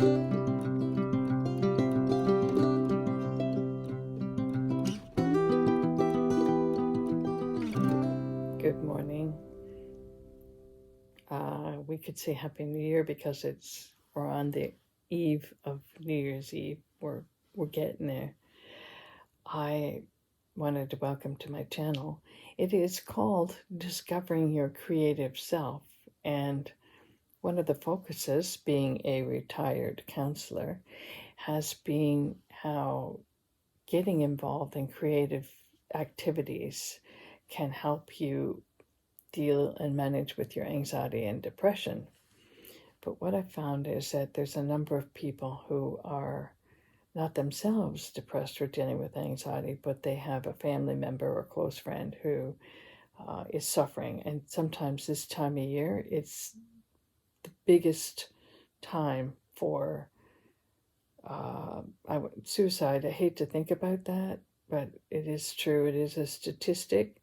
Good morning. We could say Happy New Year because we're on the eve of New Year's Eve. We're getting there. I wanted to welcome to my channel. It is called Discovering Your Creative Self, and one of the focuses, being a retired counselor, has been how getting involved in creative activities can help you deal and manage with your anxiety and depression. But what I found is that there's a number of people who are not themselves depressed or dealing with anxiety, but they have a family member or close friend who is suffering. And sometimes this time of year, it's the biggest time for suicide. I hate to think about that, but it is true. It is a statistic.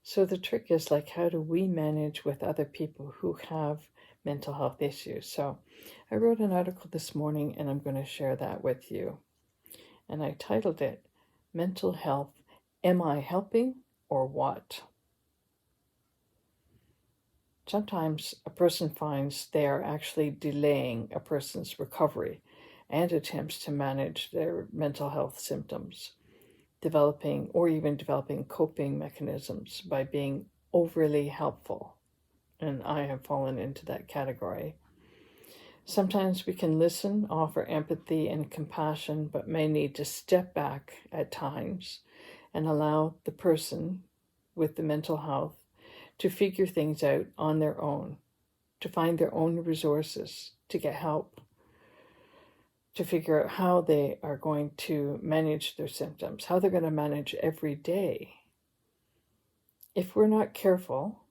So the trick is, like, how do we manage with other people who have mental health issues? So I wrote an article this morning and I'm going to share that with you. And I titled it, Mental Health, Am I Helping or What? Sometimes a person finds they are actually delaying a person's recovery and attempts to manage their mental health symptoms, developing coping mechanisms by being overly helpful. And I have fallen into that category. Sometimes we can listen, offer empathy and compassion, but may need to step back at times and allow the person with the mental health to figure things out on their own, to find their own resources, to get help, to figure out how they are going to manage their symptoms, how they're going to manage every day. If we're not careful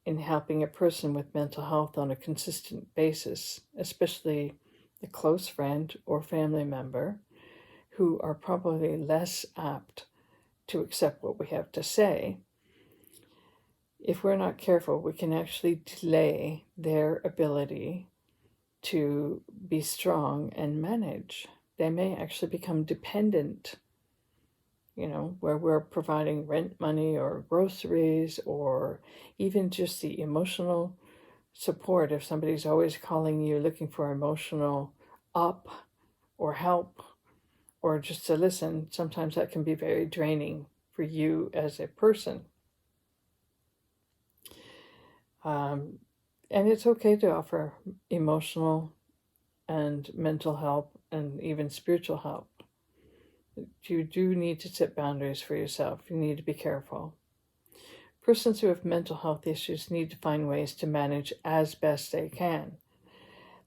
in helping a person with mental health on a consistent basis, especially a close friend or family member who are probably less apt to accept what we have to say, if we're not careful, we can actually delay their ability to be strong and manage. They may actually become dependent, where we're providing rent money or groceries or even just the emotional support. If somebody's always calling you looking for emotional up or help or just to listen, sometimes that can be very draining for you as a person. And it's okay to offer emotional and mental help and even spiritual help. You do need to set boundaries for yourself. You need to be careful. Persons who have mental health issues need to find ways to manage as best they can.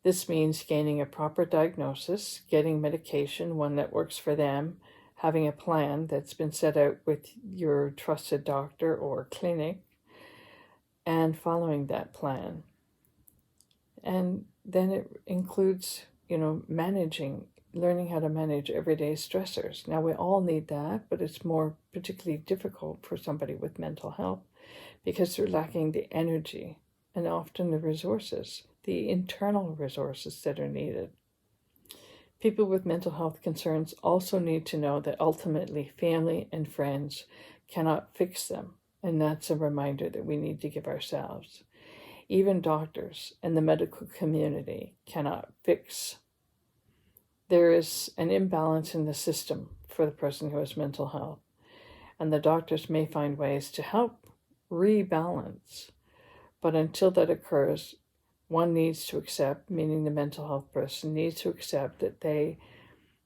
This means gaining a proper diagnosis, getting medication, one that works for them, having a plan that's been set out with your trusted doctor or clinic, and following that plan. And then it includes, learning how to manage everyday stressors. Now, we all need that, but it's more particularly difficult for somebody with mental health because they're lacking the energy and often the resources, the internal resources that are needed. People with mental health concerns also need to know that ultimately family and friends cannot fix them, and that's a reminder that we need to give ourselves. Even doctors and the medical community cannot fix. There is an imbalance in the system for the person who has mental health, and the doctors may find ways to help rebalance. But until that occurs, one needs to accept, meaning the mental health person needs to accept that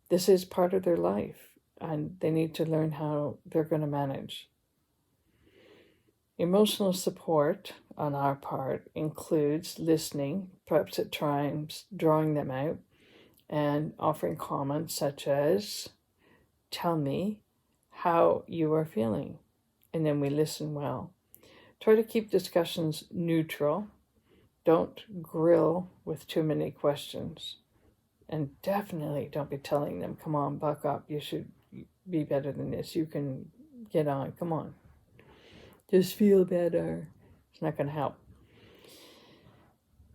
this is part of their life, and they need to learn how they're going to manage. Emotional support on our part includes listening, perhaps at times drawing them out, and offering comments such as, "Tell me how you are feeling," and then we listen well. Try to keep discussions neutral. Don't grill with too many questions. And definitely don't be telling them, "Come on, buck up. You should be better than this. You can get on. Come on. Just feel better." It's not going to help.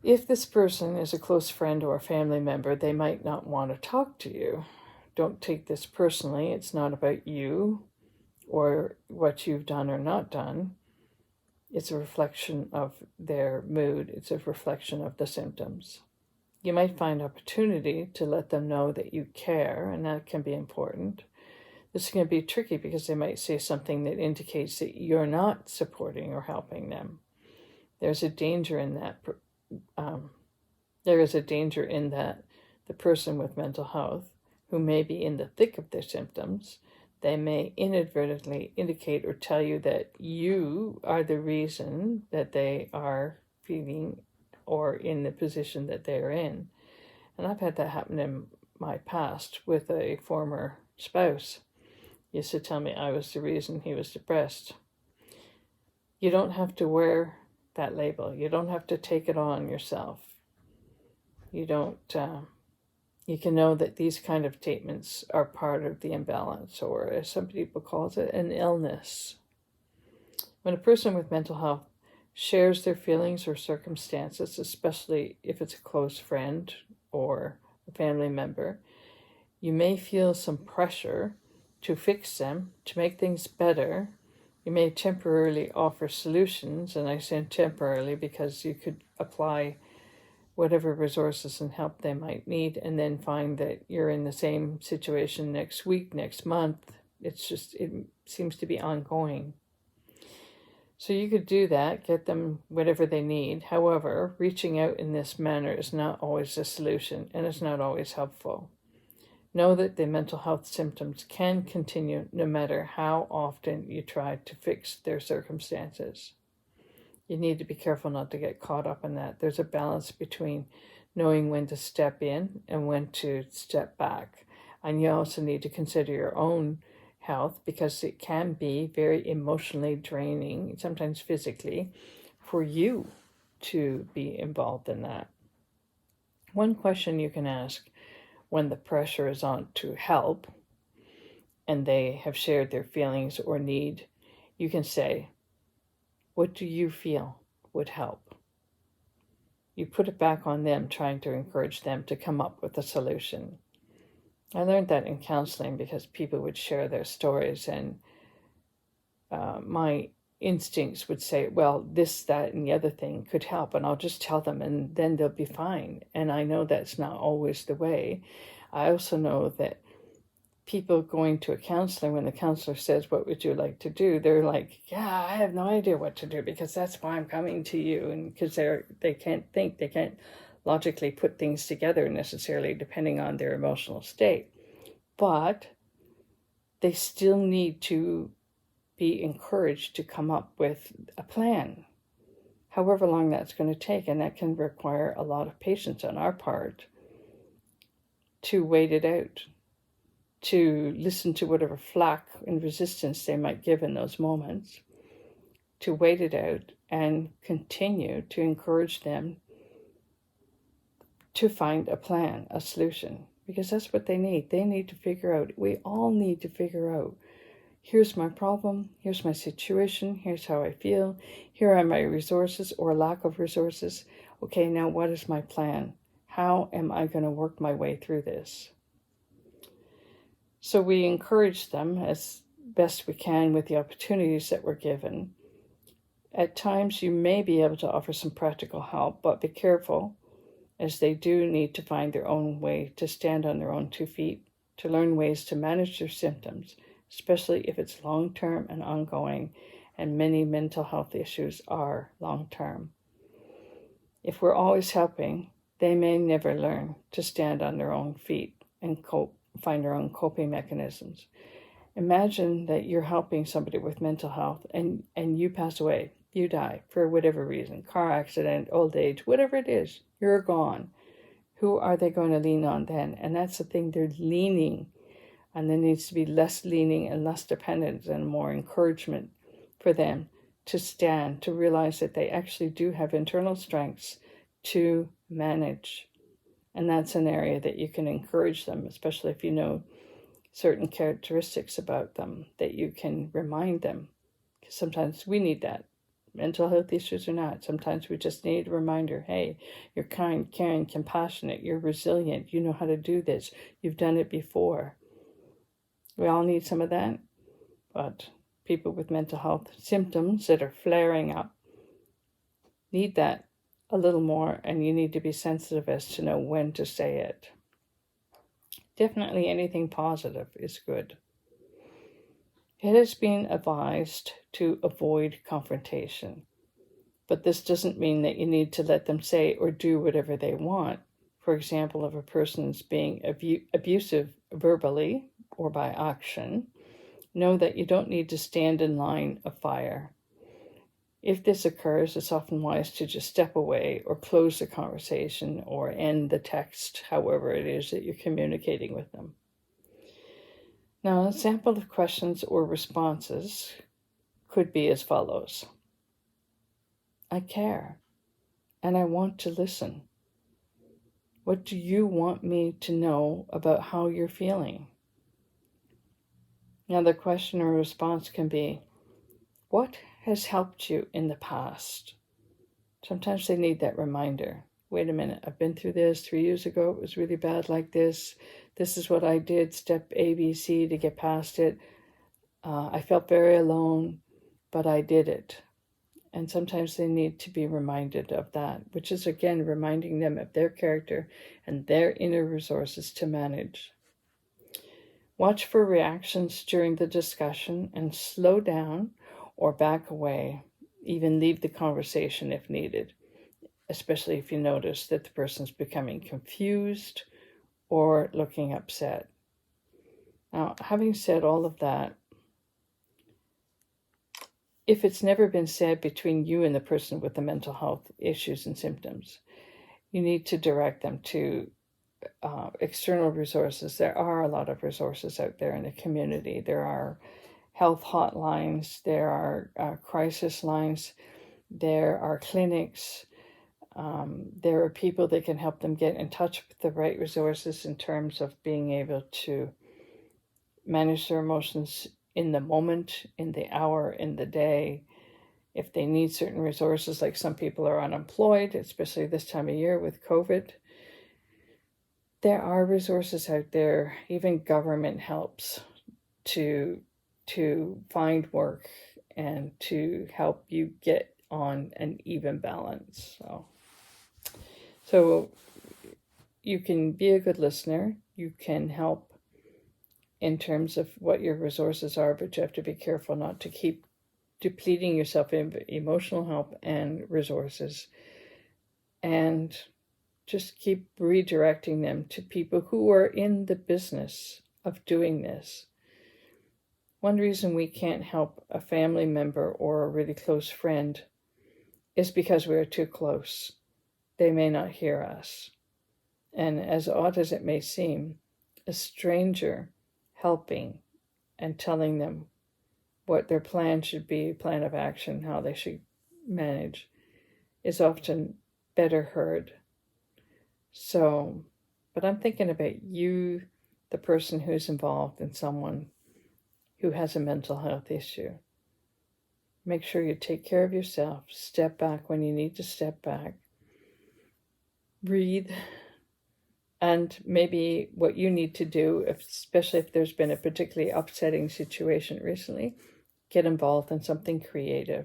If this person is a close friend or a family member, they might not want to talk to you. Don't take this personally. It's not about you or what you've done or not done. It's a reflection of their mood. It's a reflection of the symptoms. You might find opportunity to let them know that you care, and that can be important. This can be tricky because they might say something that indicates that you're not supporting or helping them. There's a danger in that. There is a danger in that the person with mental health, who may be in the thick of their symptoms, they may inadvertently indicate or tell you that you are the reason that they are feeling or in the position that they're in. And I've had that happen in my past with a former spouse. He used to tell me I was the reason he was depressed. You don't have to wear that label. You don't have to take it on yourself. You don't. You can know that these kind of statements are part of the imbalance, or as some people call it, an illness. When a person with mental health shares their feelings or circumstances, especially if it's a close friend or a family member, you may feel some pressure to fix them, to make things better. You may temporarily offer solutions, and I say temporarily because you could apply whatever resources and help they might need, and then find that you're in the same situation next week, next month. It seems to be ongoing. So you could do that, get them whatever they need. However, reaching out in this manner is not always a solution, and it's not always helpful. Know that the mental health symptoms can continue no matter how often you try to fix their circumstances. You need to be careful not to get caught up in that. There's a balance between knowing when to step in and when to step back. And you also need to consider your own health, because it can be very emotionally draining, sometimes physically, for you to be involved in that. One question you can ask when the pressure is on to help and they have shared their feelings or need, you can say, what do you feel would help? You put it back on them, trying to encourage them to come up with a solution. I learned that in counseling because people would share their stories, and my instincts would say, well, this, that, and the other thing could help, and I'll just tell them and then they'll be fine. And I know that's not always the way. I also know that people going to a counselor, when the counselor says, what would you like to do? They're like, yeah, I have no idea what to do, because that's why I'm coming to you. And because they can't think, they can't logically put things together necessarily, depending on their emotional state. But they still need to be encouraged to come up with a plan, however long that's going to take. And that can require a lot of patience on our part to wait it out, to listen to whatever flack and resistance they might give in those moments, to wait it out and continue to encourage them to find a plan, a solution, because that's what they need. They need to figure out, we all need to figure out, here's my problem, here's my situation, here's how I feel, here are my resources or lack of resources. Okay, now what is my plan? How am I going to work my way through this? So we encourage them as best we can with the opportunities that we're given. At times you may be able to offer some practical help, but be careful, as they do need to find their own way to stand on their own 2 feet, to learn ways to manage their symptoms, especially if it's long-term and ongoing, and many mental health issues are long-term. If we're always helping, they may never learn to stand on their own feet and find their own coping mechanisms. Imagine that you're helping somebody with mental health and you pass away, you die for whatever reason, car accident, old age, whatever it is, you're gone. Who are they going to lean on then? And that's the thing, they're leaning, and there needs to be less leaning and less dependence and more encouragement for them to stand, to realize that they actually do have internal strengths to manage. And that's an area that you can encourage them, especially if you know certain characteristics about them, that you can remind them. Because sometimes we need that. mental health issues or not. Sometimes we just need a reminder, hey, you're kind, caring, compassionate, you're resilient, you know how to do this, you've done it before. We all need some of that, but people with mental health symptoms that are flaring up need that a little more, and you need to be sensitive as to know when to say it. Definitely anything positive is good. It has been advised to avoid confrontation, but this doesn't mean that you need to let them say or do whatever they want. For example, if a person's being abusive verbally or by action, know that you don't need to stand in line of fire. If this occurs, it's often wise to just step away or close the conversation or end the text, however it is that you're communicating with them. Now, a sample of questions or responses could be as follows. I care, and I want to listen. What do you want me to know about how you're feeling? Now, the question or response can be, what has helped you in the past? Sometimes they need that reminder. Wait a minute, I've been through this 3 years ago. It was really bad like this. This is what I did, step A, B, C to get past it. I felt very alone, but I did it. And sometimes they need to be reminded of that, which is, again, reminding them of their character and their inner resources to manage. Watch for reactions during the discussion and slow down or back away, even leave the conversation if needed, especially if you notice that the person's becoming confused or looking upset. Now, having said all of that, if it's never been said between you and the person with the mental health issues and symptoms, you need to direct them to external resources. There are a lot of resources out there in the community. There are health hotlines, there are crisis lines, there are clinics, there are people that can help them get in touch with the right resources in terms of being able to manage their emotions in the moment, in the hour, in the day. If they need certain resources, like some people are unemployed, especially this time of year with COVID, there are resources out there. Even government helps to find work and to help you get on an even balance. So you can be a good listener. You can help in terms of what your resources are, but you have to be careful not to keep depleting yourself in emotional help and resources, and just keep redirecting them to people who are in the business of doing this. One reason we can't help a family member or a really close friend is because we are too close. They may not hear us. And as odd as it may seem, a stranger helping and telling them what their plan should be, plan of action, how they should manage, is often better heard. So, but I'm thinking about you, the person who's involved in someone who has a mental health issue. Make sure you take care of yourself. Step back when you need to step back. Breathe. And maybe what you need to do, especially if there's been a particularly upsetting situation recently, get involved in something creative,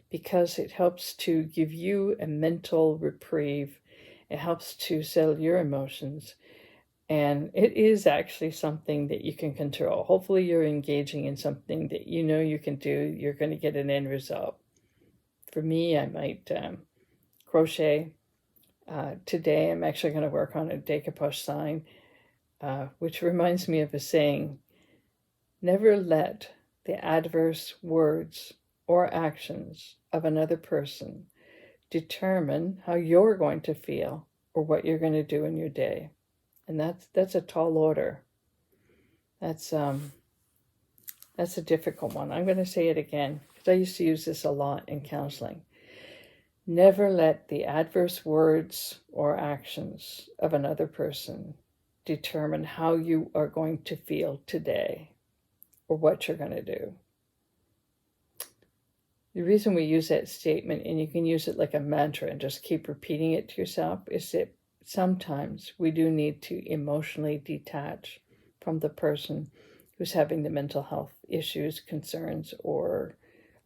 because it helps to give you a mental reprieve. It helps to settle your emotions. And it is actually something that you can control. Hopefully you're engaging in something that you know you can do. You're going to get an end result. For me, I might crochet. Today, I'm actually going to work on a decoupage sign, which reminds me of a saying, never let the adverse words or actions of another person determine how you're going to feel or what you're going to do in your day. And that's a tall order. That's a difficult one. I'm going to say it again, because I used to use this a lot in counseling. Never let the adverse words or actions of another person determine how you are going to feel today or what you're going to do. The reason we use that statement, and you can use it like a mantra and just keep repeating it to yourself, is that sometimes we do need to emotionally detach from the person who's having the mental health issues, concerns, or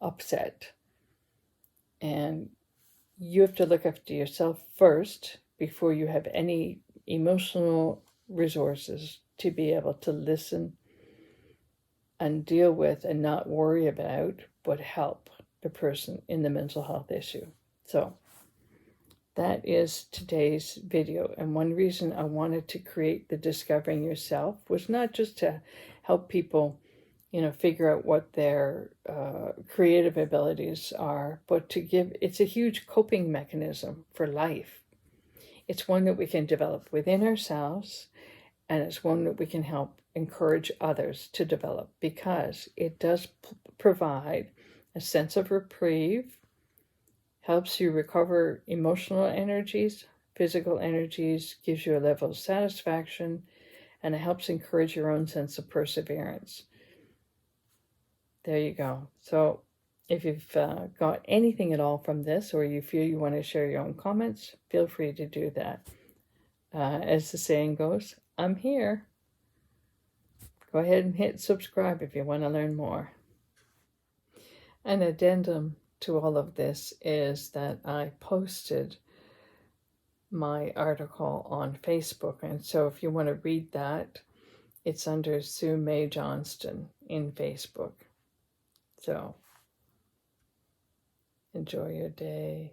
upset. And you have to look after yourself first before you have any emotional resources to be able to listen and deal with and not worry about, but help the person in the mental health issue. So that is today's video. And one reason I wanted to create the Discovering Yourself was not just to help people, figure out what their creative abilities are, but to it's a huge coping mechanism for life. It's one that we can develop within ourselves, and it's one that we can help encourage others to develop, because it does provide a sense of reprieve, helps you recover emotional energies, physical energies, gives you a level of satisfaction, and it helps encourage your own sense of perseverance. There you go. So if you've got anything at all from this, or you feel you want to share your own comments, feel free to do that. As the saying goes, I'm here. Go ahead and hit subscribe if you want to learn more. An addendum to all of this is that I posted my article on Facebook, and so if you want to read that, it's under Sue Mae Johnston in Facebook. So enjoy your day.